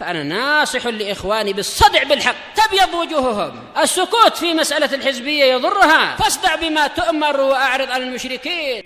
فأنا ناصح لإخواني بالصدع بالحق تبيض وجوههم. السكوت في مسألة الحزبية يضرها، فاصدع بما تؤمر وأعرض عن المشركين.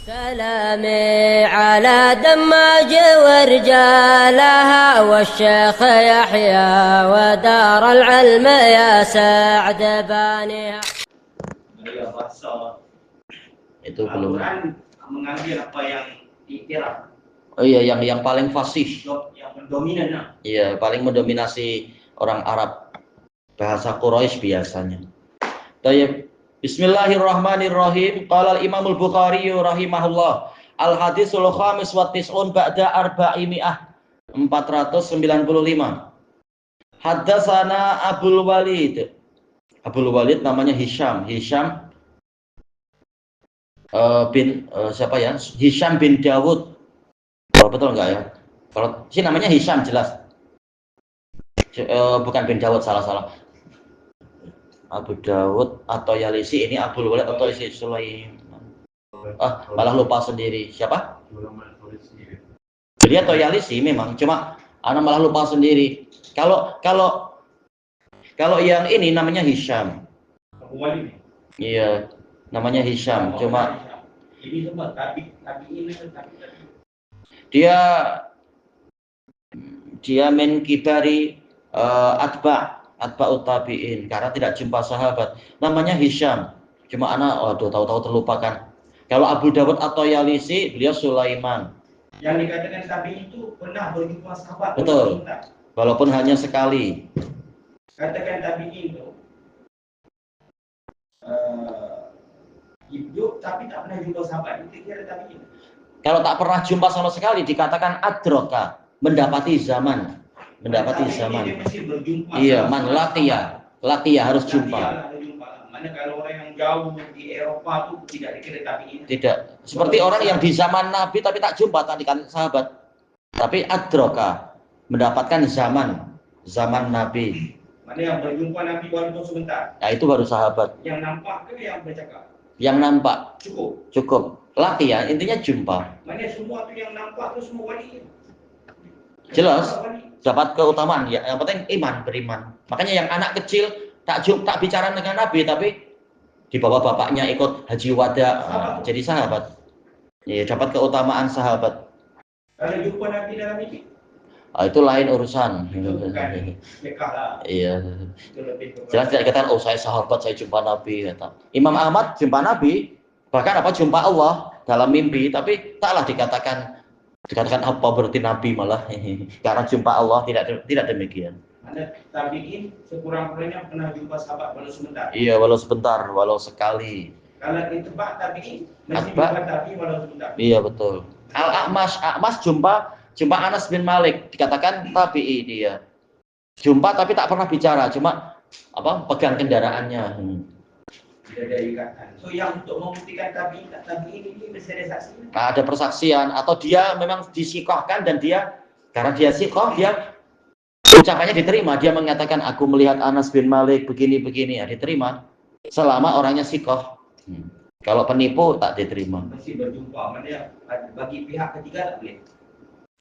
سلامي على دماج ورجالها والشيخ يحيى ودار العلم يا سعد بانيها. Itu belum. Mengambil apa yang diiktiraf. Oh iya, yang paling fasih. Yang mendominan. Iya, paling mendominasi orang Arab. Bahasa Quraisy biasanya. Tayyib. Bismillahirrahmanirrahim. Qala al-Imam al-Bukhari rahimahullah. Al-hadisul khamis wa tis'un ba'da arba'imi'ah. 495. Haddatsana Abdul Walid. Abdul Walid namanya Hisham. Hisham siapa ya? Hisham bin Dawud. Oh, betul enggak ya? Kalau sih namanya Hisham jelas. Bukan bin Dawud, salah. Abu Dawud atau Yalisi, ini Abdul Walid atau Yalisi Sulaiman. Malah lupa sendiri. Siapa? Dia atau Yalisi memang, cuma anak malah lupa sendiri. Kalau yang ini namanya Hisham. Abu Walid. Iya, namanya Hisham, cuma ini semua tapi dia min kibari atba'ut tabi'in, karena tidak jumpa sahabat. Namanya Hisham, cuma anak tahu-tahu terlupakan. Kalau Abu Dawud atau Yalisi, beliau Sulaiman. Yang dikatakan tabi'in itu pernah berjumpa sahabat. Betul, walaupun hanya sekali. Katakan tabi'in itu hidup tapi tak pernah jumpa sahabat, itu kira tabi'in. Kalau tak pernah jumpa sama sekali dikatakan adroka, mendapati zaman. Iya, man laqiya harus jumpa. Mana kalau orang yang jauh di Eropa itu tidak dikira tabi'in. Tidak, seperti orang yang di zaman Nabi tapi tak jumpa tadi kan sahabat. Tapi adroka, mendapatkan zaman Nabi. Mana yang berjumpa Nabi baru sebentar. Ya itu baru sahabat. Yang nampak ke yang bercakap? Yang nampak. Cukup. Laqiya intinya jumpa. Mana semua tu yang nampak tu semua wali. Jelas, dapat keutamaan ya. Yang penting beriman. Makanya yang anak kecil tak bicara dengan Nabi tapi dibawa bapaknya ikut haji wada, jadi sahabat. Ya, dapat keutamaan sahabat. Kalau jumpa Nabi dalam ini, itu lain urusan. Iya. Jelas tidak dikatakan saya sahabat, saya jumpa Nabi. Kata. Imam Ahmad jumpa Nabi, bahkan jumpa Allah dalam mimpi, tapi taklah dikatakan apa berarti Nabi malah karena jumpa Allah, tidak demikian. Ada tabi'in sekurang-kurangnya pernah jumpa sahabat walau sebentar. Iya, walau sebentar, walau sekali. Kalau ditebak tabi'in masih jumpa tabi'in walau sebentar. Iya, betul. Al-A'mas jumpa Anas bin Malik, dikatakan tabi'i dia. Jumpa tapi tak pernah bicara, cuma pegang kendaraannya. Tidak ada ikatan. So yang untuk membuktikan tabi'in ini mesti ada saksi. Ada persaksian atau dia memang disikohkan dan dia karena dia sikoh, dia ucapannya diterima. Dia mengatakan aku melihat Anas bin Malik begini, ya diterima. Selama orangnya sikoh. Kalau penipu tak diterima. Mesti berjumpa. Mana bagi pihak ketiga tak boleh.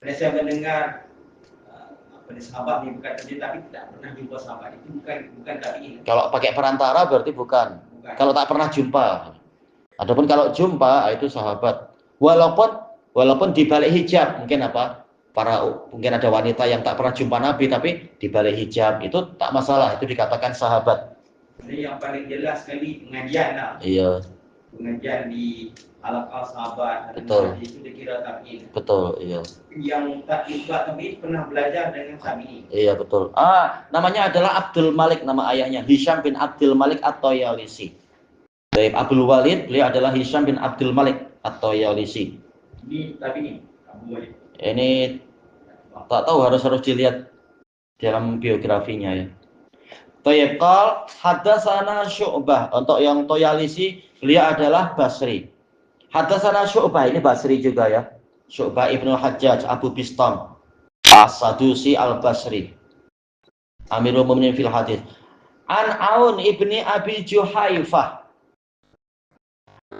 Saya mendengar sahabat ni bukan terjadi tapi tidak pernah jumpa sahabat itu bukan tabi'in. Kalau pakai perantara berarti bukan. Kalau tak pernah jumpa. Adapun kalau jumpa itu sahabat. Walaupun di balik hijab mungkin mungkin ada wanita yang tak pernah jumpa Nabi tapi di balik hijab itu tak masalah, itu dikatakan sahabat. Ini yang paling jelas sekali pengajian lah. Iya. Pengajian di halaqah sahabat. Betul. Itu dikira tabi'in. Betul, iya. Yang tak juga tabi'in pernah belajar dengan tabi'in. Iya betul. Namanya adalah Abdul Malik, nama ayahnya Hisham bin Abdul Malik atau Yalisi. Dari Abdul Walid, beliau adalah Hisham bin Abdul Malik atau Yalisi. Ini tabi'in, Abu Walid. Ini tak tahu, harus dilihat dalam biografinya ya. Tayyib qal haddatsana Syu'bah. Untuk yang Toyalisi beliau adalah Basri. Haddatsana Syu'bah, ini Basri juga ya. Syu'bah Ibnu Hajjaj Abu Bistam As-Sadusi Al-Basri, Amirul Mu'minin fil hadis. An Aun ibni Abi Juhaifah.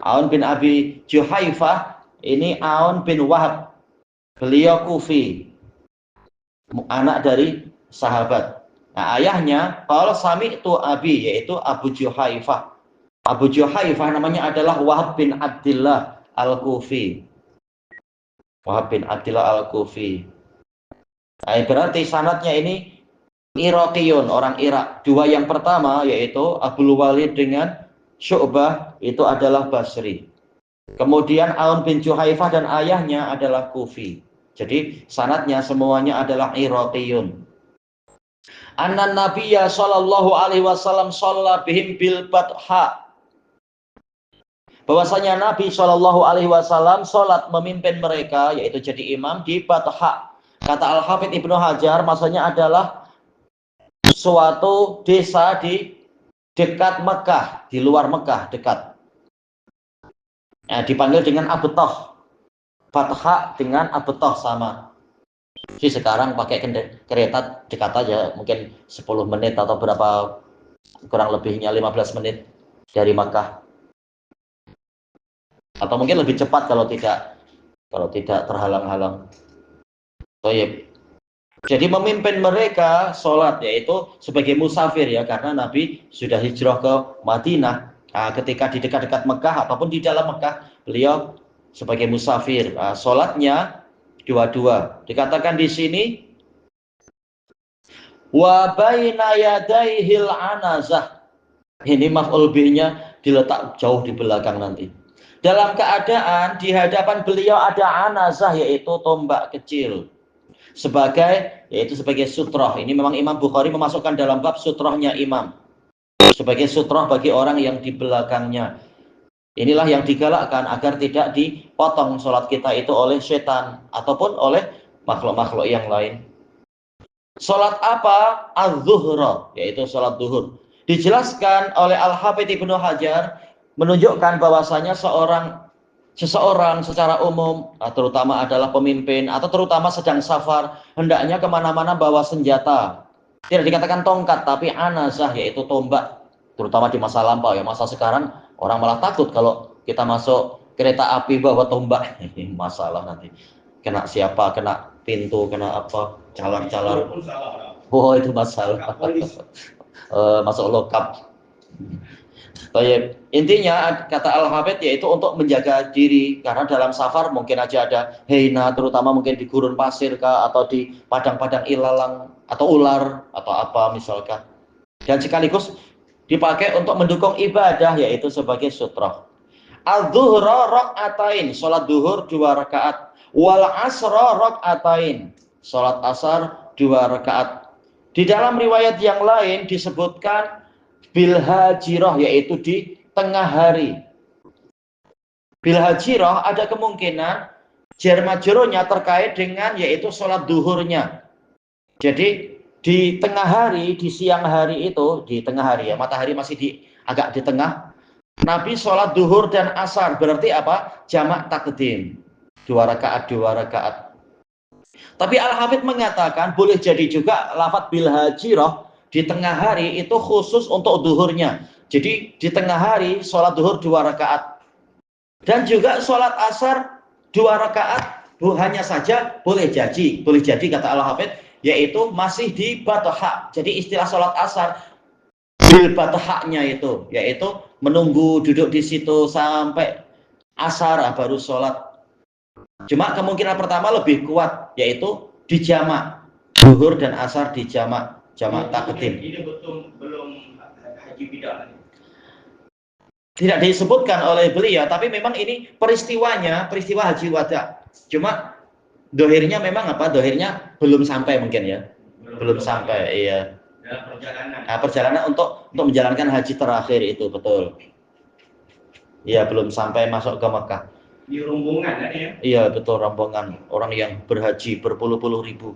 Aun bin Abi Juhaifah ini Aun bin Wahab. Beliau Kufi. anak dari sahabat. Nah, ayahnya qala sami'tu abi, yaitu Abu Juhaifah. Abu Juhaifah namanya adalah Wahab bin Abdillah Al-Kufi. Wahab bin Abdillah Al-Kufi. Nah, berarti sanadnya ini Iraqiyun, orang Irak. Dua yang pertama yaitu Abdul Walid dengan Syu'bah itu adalah Basri. Kemudian Aun bin Juhaifah dan ayahnya adalah Kufi. Jadi sanadnya semuanya adalah Iraqiyun. Anna Nabiyya sallallahu alaihi wasallam shalla bihim bil Batha. Bahwasanya Nabi sallallahu alaihi wasallam salat memimpin mereka, yaitu jadi imam di Batha. Kata Al-Hafidz Ibnu Hajar, maksudnya adalah suatu desa di dekat Mekah, di luar Mekah, dekat. Nah, dipanggil dengan Abtah. Batha dengan Abtah sama. Jadi sekarang pakai kereta dekat aja, mungkin 10 menit atau berapa, kurang lebihnya 15 menit dari Makkah. Atau mungkin lebih cepat kalau tidak terhalang-halang. Jadi memimpin mereka sholat, yaitu sebagai musafir ya, karena Nabi sudah hijrah ke Madinah. Nah, ketika di dekat-dekat Mekah ataupun di dalam Mekah, beliau sebagai musafir. Nah, sholatnya dua-dua. Dikatakan di sini wa baina yadaihil anazah. Ini maf'ul bihnya diletak jauh di belakang nanti. Dalam keadaan di hadapan beliau ada anazah, yaitu tombak kecil. Yaitu sebagai sutroh. Ini memang Imam Bukhari memasukkan dalam bab sutrohnya imam. Sebagai sutroh bagi orang yang di belakangnya. Inilah yang digalakkan agar tidak dipotong sholat kita itu oleh setan ataupun oleh makhluk-makhluk yang lain. Sholat apa? Az-zuhra, yaitu sholat zuhur. Dijelaskan oleh Al-Hafidz Ibnu Hajar, menunjukkan bahwasanya seseorang secara umum, terutama adalah pemimpin atau terutama sedang safar, hendaknya kemana-mana bawa senjata. Tidak dikatakan tongkat, tapi anazah, yaitu tombak. Terutama di masa lampau ya, masa sekarang orang malah takut kalau kita masuk kereta api bawa tombak. Ini masalah nanti. Kena siapa, kena pintu, kena apa, calar-calar. Oh, itu masalah. Masuk lokap. Intinya kata Al-Hafidz yaitu untuk menjaga diri, karena dalam safar mungkin aja ada hina, terutama mungkin di gurun pasir kah, atau di padang-padang ilalang atau ular atau apa misalkan. Dan sekaligus dipakai untuk mendukung ibadah, yaitu sebagai sutroh. Al-zuhra rak'atain, sholat duhur 2 rakaat. Wal asra rak'atain, sholat asar 2 rakaat. Di dalam riwayat yang lain disebutkan bil hajirah, yaitu di tengah hari. Bil hajirah ada kemungkinan jar majrurnya terkait dengan yaitu sholat duhurnya. Jadi di tengah hari, di siang hari itu, di tengah hari ya, matahari masih agak di tengah, Nabi sholat duhur dan asar. Berarti apa? Jamak takdim, 2 rakaat 2 rakaat. Tapi Al-Hafidz mengatakan boleh jadi juga lafadz bil hajirah di tengah hari itu khusus untuk duhurnya. Jadi di tengah hari sholat duhur 2 rakaat. Dan juga sholat asar 2 rakaat. Hanya saja boleh jadi kata Al-Hafidz, yaitu masih di Batha. Jadi istilah sholat asar bil Bathanya itu, yaitu menunggu duduk di situ sampai asar baru sholat. Cuma kemungkinan pertama lebih kuat, yaitu di jamak. Duhur dan asar di jamak takdim. Ini belum haji bidah. Tidak disebutkan oleh beliau, tapi memang ini peristiwa haji wada. Cuma dohirnya memang dohirnya belum sampai mungkin ya. Belum sampai, iya. Dalam perjalanan. Nah, perjalanan untuk menjalankan haji terakhir itu, betul. Iya, belum sampai masuk ke Mekah. Di rombongan kan ya? Iya, betul, rombongan orang yang berhaji berpuluh-puluh ribu.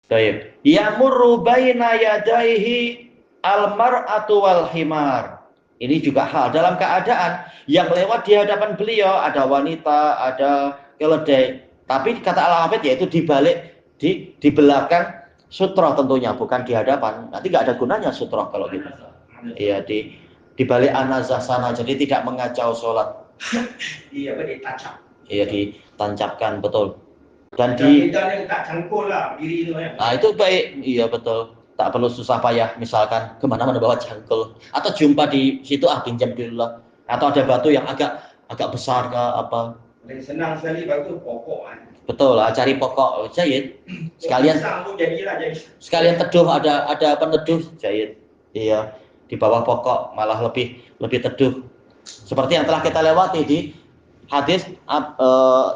Baik. Yamurru baina yadaihi al-mar'atu wal himar. Ini juga hal dalam keadaan yang lewat di hadapan beliau ada wanita, ada keledai. Tapi kata Al-Hafidz yaitu di belakang sutroh tentunya, bukan di hadapan. Nanti nggak ada gunanya sutroh kalau gitu. Iya, di balik anazah sana, jadi tidak mengacau sholat. Iya, ditancap. Iya, ditancapkan, betul. Dan di Kita ni tak cangkul lah diri tu kan. itu baik, iya betul. Tak perlu susah payah, misalkan kemana-mana bawa cangkul, atau jumpa di situ pinjam dulu lah. Atau ada batu yang agak besar ke apa. Paling senang sekali batu pokok kan. Betul lah, cari pokok jahit. Sekalian sekalian teduh, ada peneduh jahit. Iya, di bawah pokok malah lebih teduh. Seperti yang telah kita lewati di hadis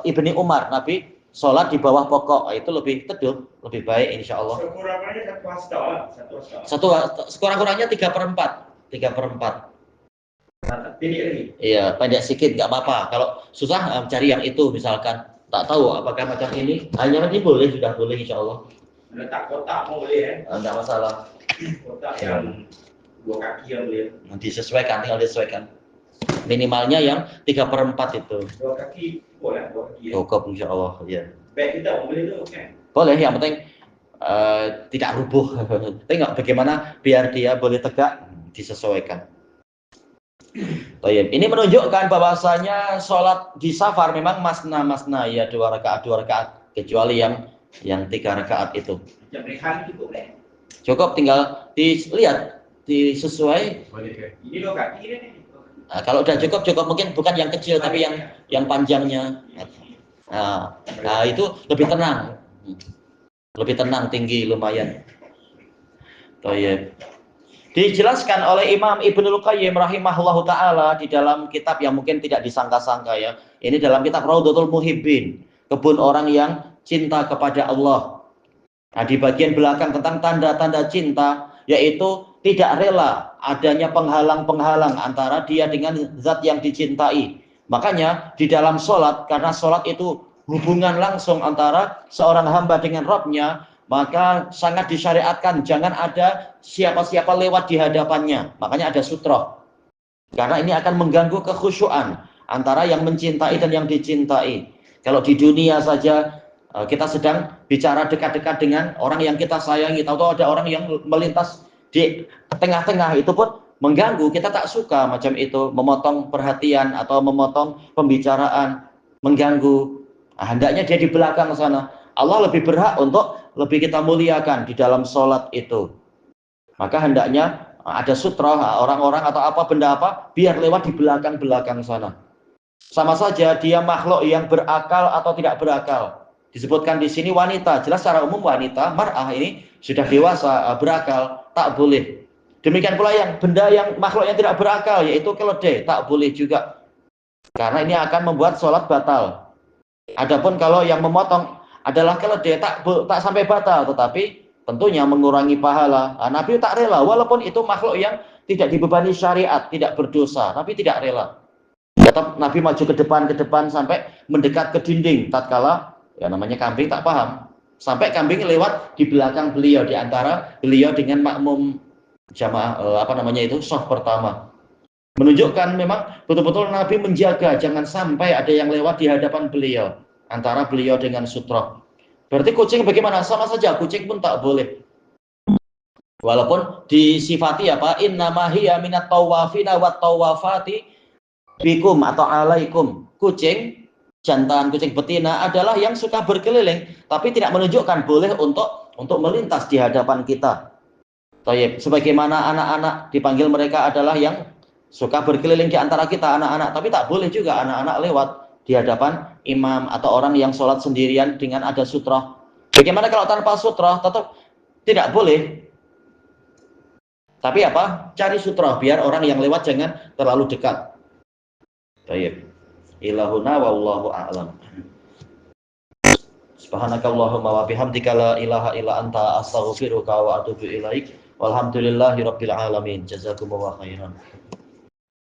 Ibni Umar, Nabi sholat di bawah pokok, itu lebih teduh, lebih baik insya Allah. Sekurang-kurangnya satu hasta. Sekurang-kurangnya 3/4. Pendek lagi. Iya, pendek sedikit nggak apa-apa. Kalau susah cari yang itu, misalkan tak tahu apakah macam ini, hanya ini boleh, sudah boleh insya Allah. Letak kotak pun boleh Nggak masalah. Kotak yang 2 kaki yang boleh. Tinggal disesuaikan. Minimalnya yang 3/4 itu. 2 kaki boleh, 2 kaki. Cukup insya Allah. Ya. Beg kita boleh tu kan. Boleh, yang penting tidak rubuh. Tengok bagaimana biar dia boleh tegak, disesuaikan. Ini menunjukkan bahwasanya sholat di safar memang masna ya, 2 rakaat, kecuali yang 3 rakaat itu. Jam rehan cukup deh. Cukup, tinggal dilihat disesuai. Ini 2 kaki ni. Nah, kalau udah cukup mungkin bukan yang kecil tapi yang panjangnya. Nah, itu lebih tenang, tinggi lumayan. Dijelaskan oleh Imam Ibnul Qayyim rahimahullahu ta'ala di dalam kitab yang mungkin tidak disangka-sangka ya. Ini dalam kitab Raudhatul Muhibbin, kebun orang yang cinta kepada Allah. Nah, di bagian belakang tentang tanda-tanda cinta, yaitu tidak rela adanya penghalang-penghalang antara dia dengan zat yang dicintai. Makanya di dalam sholat, karena sholat itu hubungan langsung antara seorang hamba dengan Rabb-nya, maka sangat disyariatkan jangan ada siapa-siapa lewat di hadapannya. Makanya ada sutroh. Karena ini akan mengganggu kekhusyuan antara yang mencintai dan yang dicintai. Kalau di dunia saja kita sedang bicara dekat-dekat dengan orang yang kita sayangi, tahu-tahu ada orang yang melintas di tengah-tengah, itu pun mengganggu. Kita tak suka macam itu, memotong perhatian atau memotong pembicaraan, mengganggu. Nah, hendaknya dia di belakang sana. Allah lebih berhak untuk lebih kita muliakan di dalam sholat itu. Maka hendaknya ada sutroh, orang-orang atau apa benda apa, biar lewat di belakang-belakang sana. Sama saja dia makhluk yang berakal atau tidak berakal. Disebutkan di sini wanita, jelas secara umum wanita, mar'ah ini sudah dewasa, berakal, tak boleh. Demikian pula yang benda yang makhluk yang tidak berakal, yaitu keledai, tak boleh juga. Karena ini akan membuat sholat batal. Adapun kalau yang memotong adalah keledai, tak sampai batal, tetapi tentunya mengurangi pahala. Nah, Nabi tak rela, walaupun itu makhluk yang tidak dibebani syariat, tidak berdosa, tapi tidak rela. Tetap Nabi maju ke depan sampai mendekat ke dinding. Tatkala ya namanya kambing tak paham, sampai kambing lewat di belakang beliau, di antara beliau dengan makmum jamaah shaf pertama. Menunjukkan memang betul-betul Nabi menjaga jangan sampai ada yang lewat di hadapan beliau, antara beliau dengan sutroh. Berarti kucing bagaimana? Sama saja, kucing pun tak boleh. Walaupun disifati innama hiya minat tawafina wat tawafati bikum atau alaikum. Kucing jantan, kucing betina adalah yang suka berkeliling, tapi tidak menunjukkan boleh untuk melintas di hadapan kita. Sebagaimana anak-anak dipanggil mereka adalah yang suka berkeliling di antara kita, anak-anak, tapi tak boleh juga anak-anak lewat di hadapan imam atau orang yang sholat sendirian dengan ada sutroh. Bagaimana kalau tanpa sutroh? Tetap tidak boleh. Tapi cari sutroh biar orang yang lewat jangan terlalu dekat. Baik. Ilahuna wallahu a'lam. Subhanakallahumma wa bihamdika la ilaha illa anta astaghfiruka wa atubu ilaik. Walhamdulillahirabbil alamin. Jazakumullahu khairan.